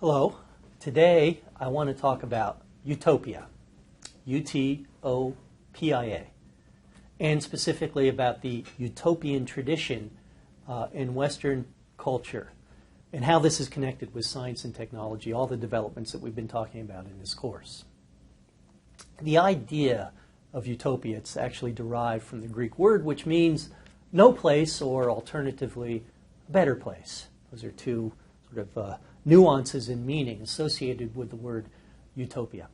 Hello. Today I want to talk about Utopia, Utopia, and specifically about the utopian tradition in Western culture and how this is connected with science and technology, all the developments that we've been talking about in this course. The idea of utopia, it's actually derived from the Greek word, which means no place, or alternatively, a better place. Those are two sort of nuances in meaning associated with the word utopia.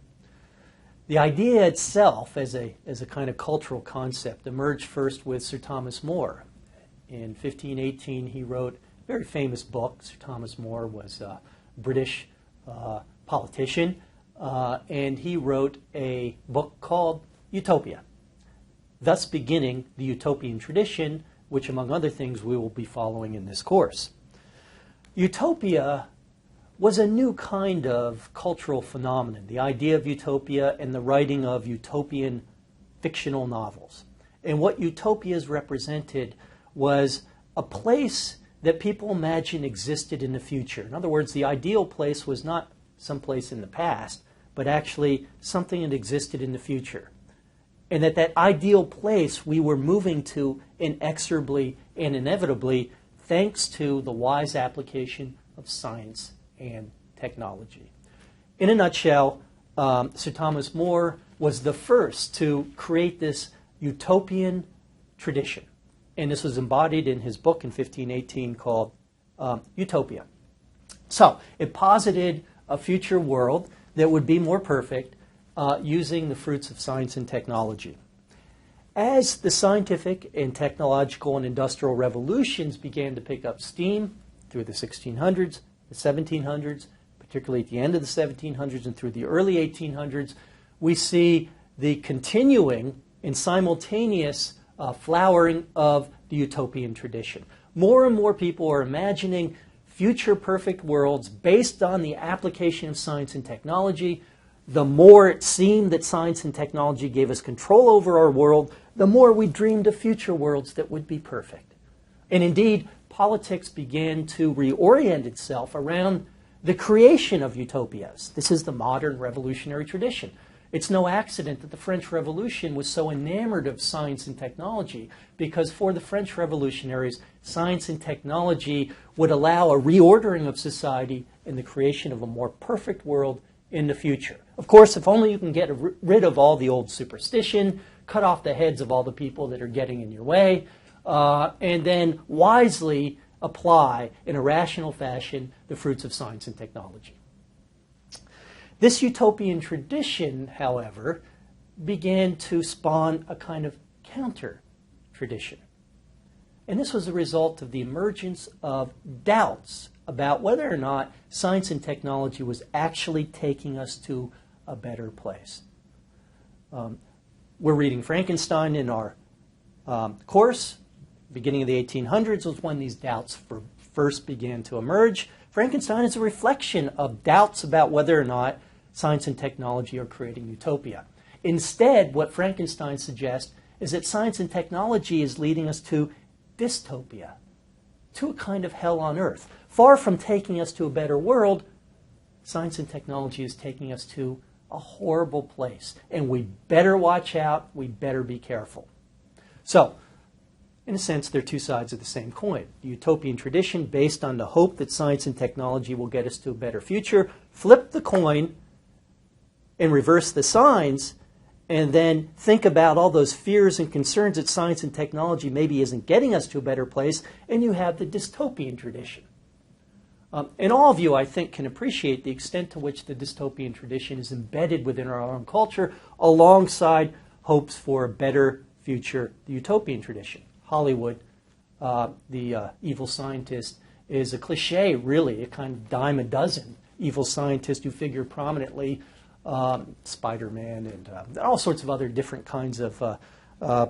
The idea itself as a kind of cultural concept emerged first with Sir Thomas More. In 1518 he wrote a very famous book. Sir Thomas More was a British politician, and he wrote a book called Utopia, thus beginning the utopian tradition, which among other things we will be following in this course. Utopia was a new kind of cultural phenomenon, the idea of utopia and the writing of utopian fictional novels. And what utopias represented was a place that people imagine existed in the future. In other words, the ideal place was not some place in the past, but actually something that existed in the future. And that ideal place we were moving to inexorably and inevitably thanks to the wise application of science and technology. In a nutshell, Sir Thomas More was the first to create this utopian tradition. And this was embodied in his book in 1518 called Utopia. So it posited a future world that would be more perfect using the fruits of science and technology. As the scientific and technological and industrial revolutions began to pick up steam through the 1600s, the 1700s, particularly at the end of the 1700s and through the early 1800s, we see the continuing and simultaneous flowering of the utopian tradition. More and more people are imagining future perfect worlds based on the application of science and technology. The more it seemed that science and technology gave us control over our world, the more we dreamed of future worlds that would be perfect. And indeed, politics began to reorient itself around the creation of utopias. This is the modern revolutionary tradition. It's no accident that the French Revolution was so enamored of science and technology, because for the French revolutionaries, science and technology would allow a reordering of society and the creation of a more perfect world in the future. Of course, if only you can get rid of all the old superstition, cut off the heads of all the people that are getting in your way, and then wisely apply in a rational fashion the fruits of science and technology. This utopian tradition, however, began to spawn a kind of counter-tradition. And this was a result of the emergence of doubts about whether or not science and technology was actually taking us to a better place. We're reading Frankenstein in our course. Beginning of the 1800s was when these doubts first began to emerge. Frankenstein is a reflection of doubts about whether or not science and technology are creating utopia. Instead, what Frankenstein suggests is that science and technology is leading us to dystopia, to a kind of hell on earth. Far from taking us to a better world, science and technology is taking us to a horrible place. And we better watch out, we better be careful. So, in a sense, they're two sides of the same coin. The utopian tradition, based on the hope that science and technology will get us to a better future, flip the coin and reverse the signs, and then think about all those fears and concerns that science and technology maybe isn't getting us to a better place, and you have the dystopian tradition. And all of you, I think, can appreciate the extent to which the dystopian tradition is embedded within our own culture alongside hopes for a better future, the utopian tradition. Hollywood, the evil scientist, is a cliche, really, a kind of dime a dozen evil scientists who figure prominently, Spider-Man and all sorts of other different kinds of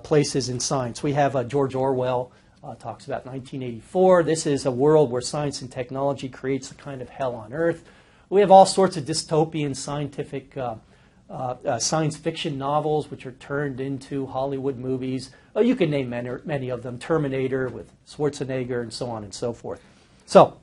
places in science. We have George Orwell talks about 1984. This is a world where science and technology creates a kind of hell on earth. We have all sorts of dystopian scientific science fiction novels which are turned into Hollywood movies. You can name many of them. Terminator with Schwarzenegger and so on and so forth. So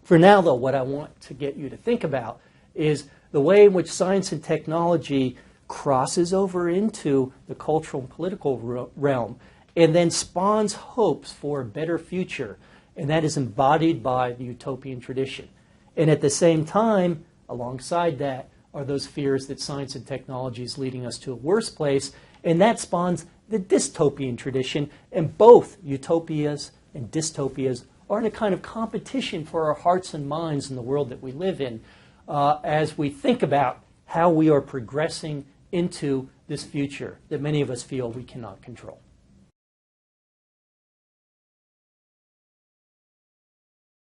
For now, though, what I want to get you to think about is the way in which science and technology crosses over into the cultural and political realm and then spawns hopes for a better future. And that is embodied by the utopian tradition. And at the same time, alongside that, are those fears that science and technology is leading us to a worse place. And that spawns the dystopian tradition. And both utopias and dystopias are in a kind of competition for our hearts and minds in the world that we live in as we think about how we are progressing into this future that many of us feel we cannot control.